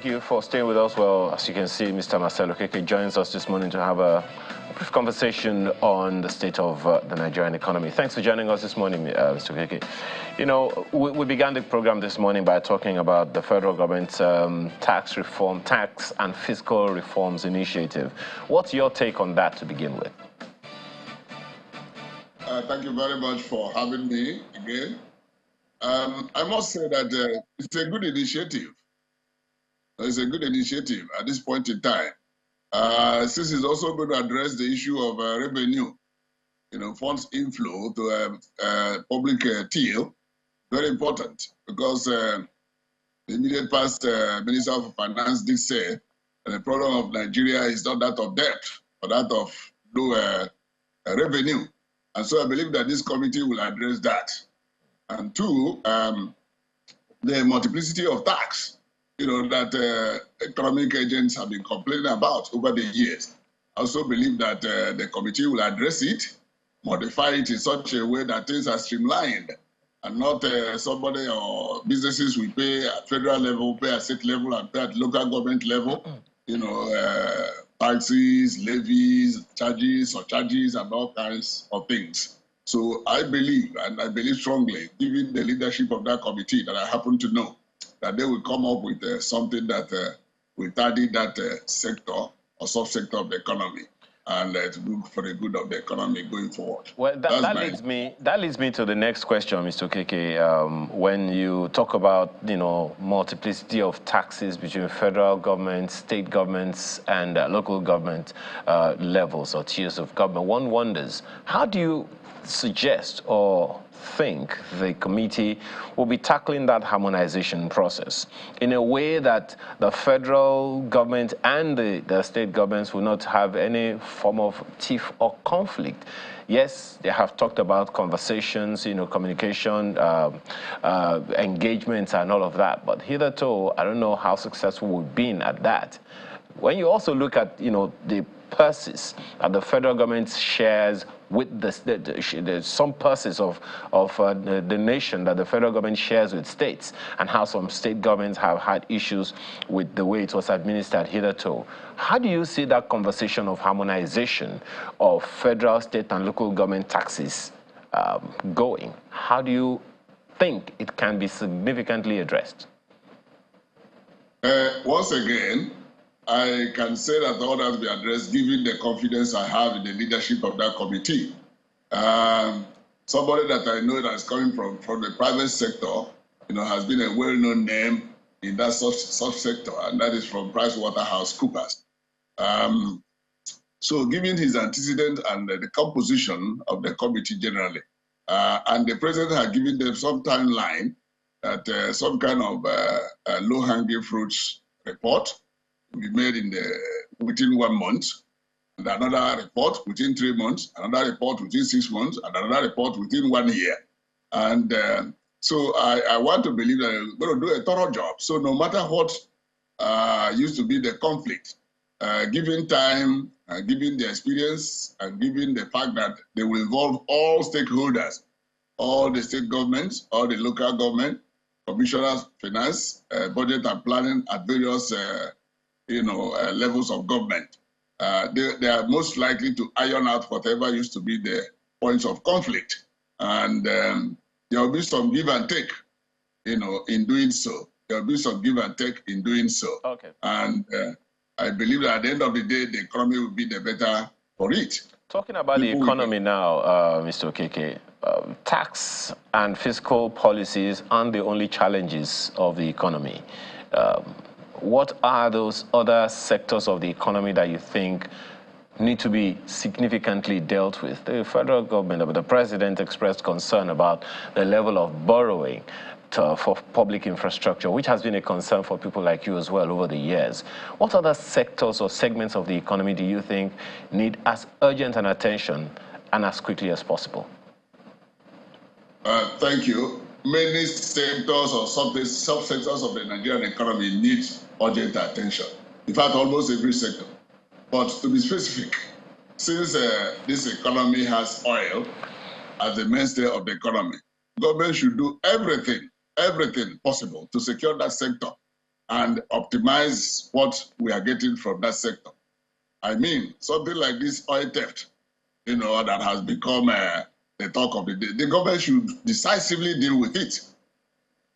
thank you for staying with us. Well, as you can see, Mr. Marcelo Keke joins us this morning to have a brief conversation on the state of the Nigerian economy. Thanks for joining us this morning, Mr. Keke. You know, we began the program this morning by talking about the federal government's tax and fiscal reforms initiative. What's your take on that to begin with? Thank you very much for having me again. I must say that it's a good initiative. It's a good initiative at this point in time. Since it's also going to address the issue of revenue, funds inflow to public till, very important, because the immediate past Minister of Finance did say that the problem of Nigeria is not that of debt, but that of low revenue. And so I believe that this committee will address that. And two, the multiplicity of tax, that economic agents have been complaining about over the years. I also believe that the committee will address it, modify it in such a way that things are streamlined, and not somebody or businesses will pay at federal level, pay at state level, and pay at local government level, taxes, levies, charges, surcharges, and all kinds of things. So I believe, and I believe strongly, given the leadership of that committee that I happen to know, that they will come up with something that will tidy that sector or subsector of the economy, and to do for the good of the economy going forward. Well, that leads me to the next question, Mr. Keke. When you talk about multiplicity of taxes between federal government, state governments, and local government levels or tiers of government, one wonders, how do you suggest or think the committee will be tackling that harmonization process in a way that the federal government and the state governments will not have any form of tiff or conflict? Yes, they have talked about conversations, communication, engagements and all of that, but hitherto, I don't know how successful we've been at that. When you also look at, the purses that the federal government shares with some purses of the nation that the federal government shares with states, and how some state governments have had issues with the way it was administered hitherto. How do you see that conversation of harmonization of federal, state, and local government taxes going? How do you think it can be significantly addressed? Once again, I can say that all that will be addressed given the confidence I have in the leadership of that committee. Somebody that I know that is coming from the private sector, has been a well-known name in that subsector, and that is from PricewaterhouseCoopers. So given his antecedent and the composition of the committee generally, and the president had given them some timeline that some kind of low-hanging fruits report will be made within 1 month, and another report within 3 months, another report within 6 months, and another report within 1 year. And so I want to believe that we're going to do a thorough job. So no matter what used to be the conflict, given time, given the experience, and given the fact that they will involve all stakeholders, all the state governments, all the local government, commissioners, finance, budget and planning at various levels of government. They are most likely to iron out whatever used to be the points of conflict. And there will be some give and take, in doing so. There will be some give and take in doing so. Okay. And I believe that at the end of the day, the economy will be the better for it. Talking about the economy now, Mr. Keke, tax and fiscal policies aren't the only challenges of the economy. What are those other sectors of the economy that you think need to be significantly dealt with? The federal government, the president expressed concern about the level of borrowing for public infrastructure, which has been a concern for people like you as well over the years. What other sectors or segments of the economy do you think need as urgent an attention and as quickly as possible? Thank you. Many sectors or subsectors of the Nigerian economy need urgent attention. In fact, almost every sector. But to be specific, since this economy has oil as the mainstay of the economy, government should do everything possible to secure that sector and optimize what we are getting from that sector. I mean, something like this oil theft, that has become the talk of the day. The government should decisively deal with it.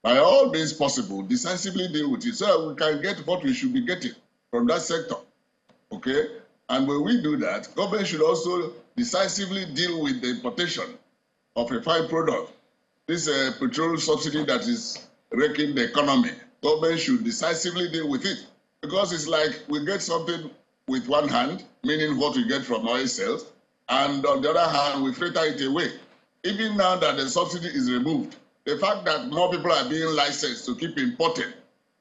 By all means possible, decisively deal with it so that we can get what we should be getting from that sector. Okay? And when we do that, government should also decisively deal with the importation of refined product. This petrol subsidy that is wrecking the economy, government should decisively deal with it. Because it's like we get something with one hand, meaning what we get from oil sales, and on the other hand, we fritter it away. Even now that the subsidy is removed, the fact that more people are being licensed to keep importing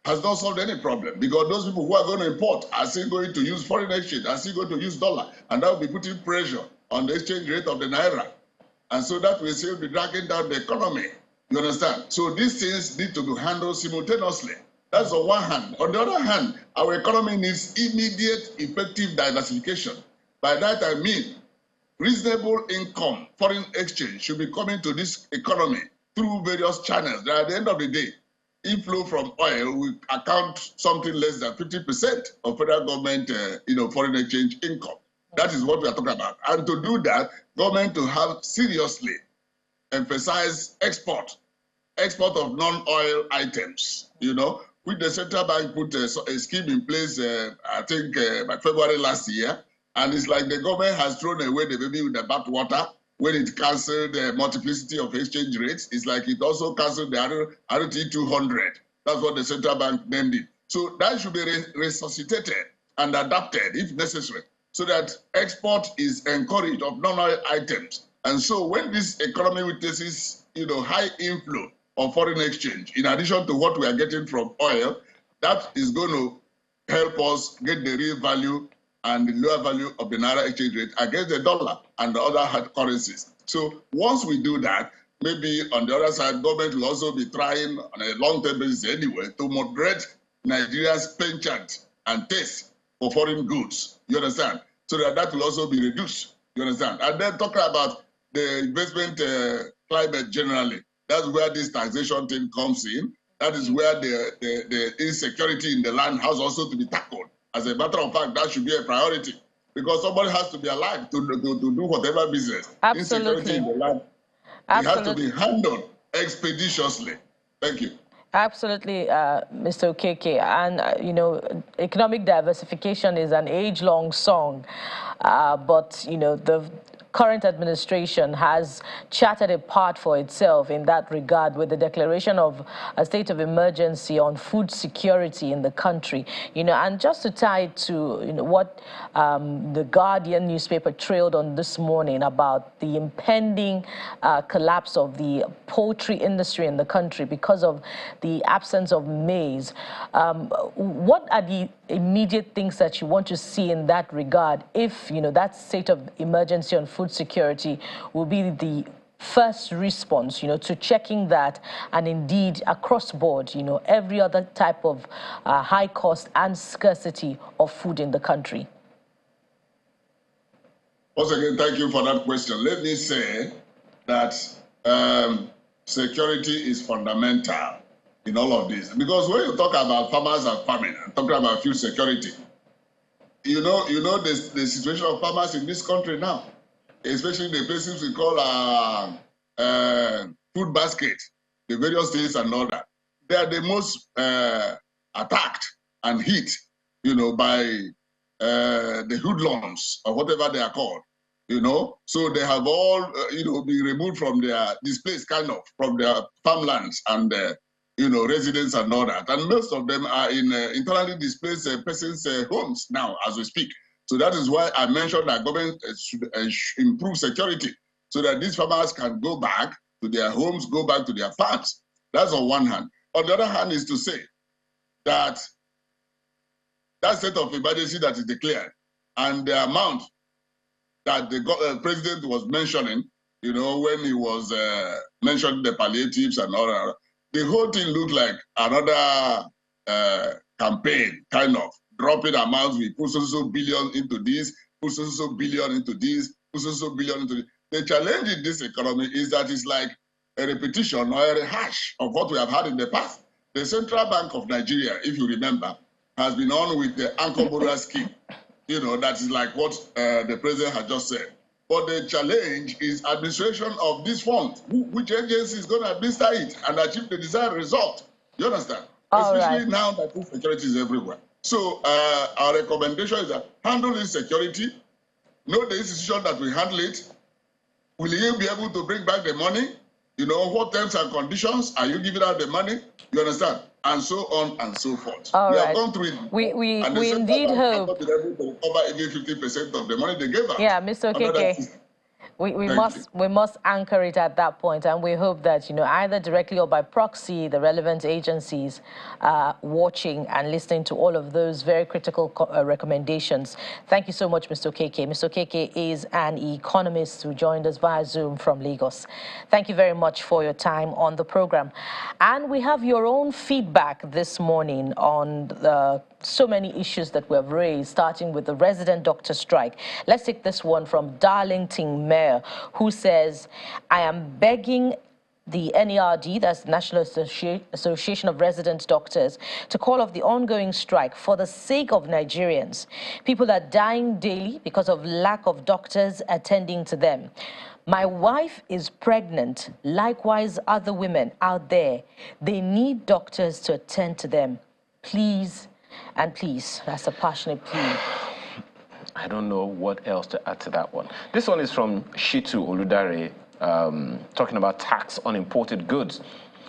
has not solved any problem, because those people who are going to import are still going to use foreign exchange, are still going to use dollar, and that will be putting pressure on the exchange rate of the naira. And so that will still be dragging down the economy. You understand? So these things need to be handled simultaneously. That's on one hand. On the other hand, our economy needs immediate, effective diversification. By that I mean reasonable income, foreign exchange should be coming to this economy through various channels. That at the end of the day, inflow from oil will account something less than 50% of federal government, foreign exchange income. That is what we are talking about. And to do that, government to have seriously emphasize export of non-oil items, which the central bank put a scheme in place, I think by February last year. And it's like the government has thrown away the baby with the bathwater when it canceled the multiplicity of exchange rates. It's like it also canceled the RT 200. That's what the central bank named it. So that should be resuscitated and adapted if necessary, so that export is encouraged of non-oil items. And so when this economy witnesses, high inflow of foreign exchange, in addition to what we are getting from oil, that is going to help us get the real value and the lower value of the naira exchange rate against the dollar and the other hard currencies. So once we do that, maybe on the other side, government will also be trying on a long-term basis anyway to moderate Nigeria's penchant and taste for foreign goods. You understand? So that will also be reduced. You understand? And then talking about the investment climate generally, that's where this taxation thing comes in. That is where the insecurity in the land has also to be tackled. As a matter of fact, that should be a priority, because somebody has to be alive to do whatever business. Absolutely. Insecurity in the land, it has to be handled expeditiously. Thank you. Absolutely, Mr. Okeke. And, economic diversification is an age-long song, but, the current administration has charted a path for itself in that regard with the declaration of a state of emergency on food security in the country. And just to tie it to what the Guardian newspaper trailed on this morning about the impending collapse of the poultry industry in the country because of the absence of maize. What are the immediate things that you want to see in that regard if, that state of emergency on food security will be the first response, to checking that, and indeed across board, every other type of high cost and scarcity of food in the country? Once again, thank you for that question. Let me say that security is fundamental in all of this, because when you talk about farmers and farming, and talking about food security, you know the situation of farmers in this country now, especially the places we call food basket, the various states and all that. They are the most attacked and hit, by the hoodlums or whatever they are called, So they have all, been removed from their displaced from their farmlands and residents and all that. And most of them are in internally displaced persons' homes now as we speak. So that is why I mentioned that government should improve security so that these farmers can go back to their homes, go back to their farms. That's on one hand. On the other hand is to say that that state of emergency that is declared and the amount that the president was mentioning, when he was mentioning the palliatives and all that, the whole thing looked like another campaign, kind of dropping amounts. We put so billion into this, put so billion into this, put so billion into this. The challenge in this economy is that it's like a repetition or a rehash of what we have had in the past. The Central Bank of Nigeria, if you remember, has been on with the Anchor Borrower scheme. That is like what the president had just said. But the challenge is administration of this fund. Which agency is going to administer it and achieve the desired result? You understand? Especially now that insecurity is everywhere. So our recommendation is that handle insecurity, know the institution that will handle it. Will you be able to bring back the money? What terms and conditions are you giving out the money? You understand? And so on and so forth. We have gone through it. We indeed hope. Not been able to recover even 50% of the money they gave us. Yeah, Mr. Okeke. We must anchor it at that point, and we hope that either directly or by proxy, the relevant agencies are watching and listening to all of those very critical recommendations. Thank you so much, Mr. Okeke. Mr. Okeke is an economist who joined us via Zoom from Lagos. Thank you very much for your time on the program, and we have your own feedback this morning on so many issues that we have raised, starting with the resident doctor strike. Let's take this one from Darlington Mayor, who says, I am begging the NERD, that's the National Association of Resident Doctors, to call off the ongoing strike for the sake of Nigerians. People are dying daily because of lack of doctors attending to them. My wife is pregnant, likewise other women out there. They need doctors to attend to them. Please, and please, that's a passionate plea. I don't know what else to add to that one. This one is from Shitu Oludare, talking about tax on imported goods.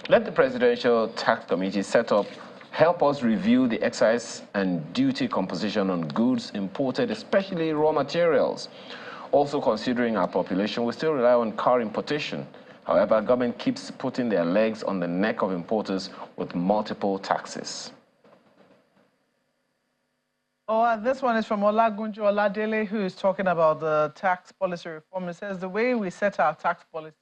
Let the Presidential Tax Committee set up, help us review the excise and duty composition on goods imported, especially raw materials. Also considering our population, we still rely on car importation. However, government keeps putting their legs on the neck of importers with multiple taxes. Oh, this one is from Olagunju Oladele, who is talking about the tax policy reform. It says the way we set our tax policies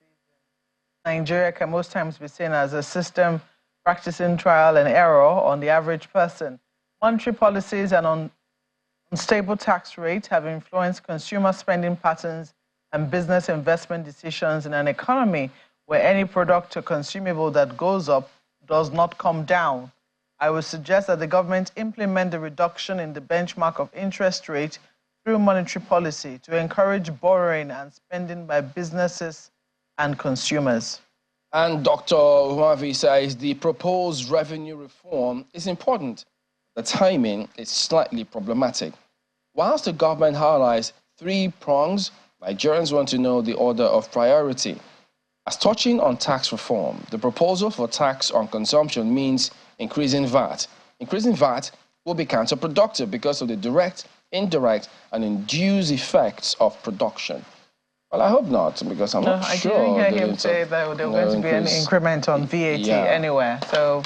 in Nigeria can most times be seen as a system practicing trial and error on the average person. Monetary policies and unstable tax rates have influenced consumer spending patterns and business investment decisions in an economy where any product or consumable that goes up does not come down. I would suggest that the government implement the reduction in the benchmark of interest rate through monetary policy to encourage borrowing and spending by businesses and consumers. And Dr. Huavi says the proposed revenue reform is important. The timing is slightly problematic. Whilst the government highlights 3 prongs, Nigerians want to know the order of priority. As touching on tax reform, the proposal for tax on consumption means increasing VAT. Increasing VAT will be counterproductive because of the direct, indirect, and induced effects of production. Well, I hope not, because I'm not sure. I didn't hear him say that there was going to be an increment on VAT anywhere. So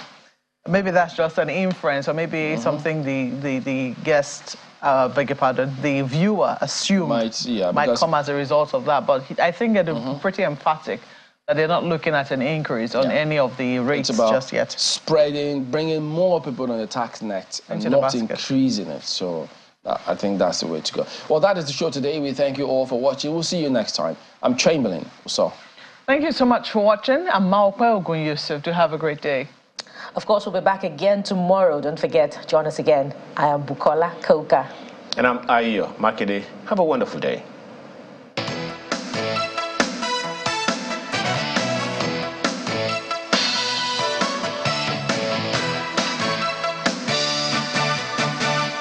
maybe that's just an inference, or maybe something the guest, beg your pardon, the viewer assumed might come as a result of that. But I think they're pretty emphatic that they're not looking at an increase on any of the rates just yet. Spreading, bringing more people on the tax net and not increasing it. So I think that's the way to go. Well, that is the show today. We thank you all for watching. We'll see you next time. I'm Chamberlain. So, thank you so much for watching. I'm Maokwe Ogun Yusuf. Do have a great day. Of course, we'll be back again tomorrow. Don't forget, join us again. I am Bukola Koka. And I'm Ayo Makede. Have a wonderful day.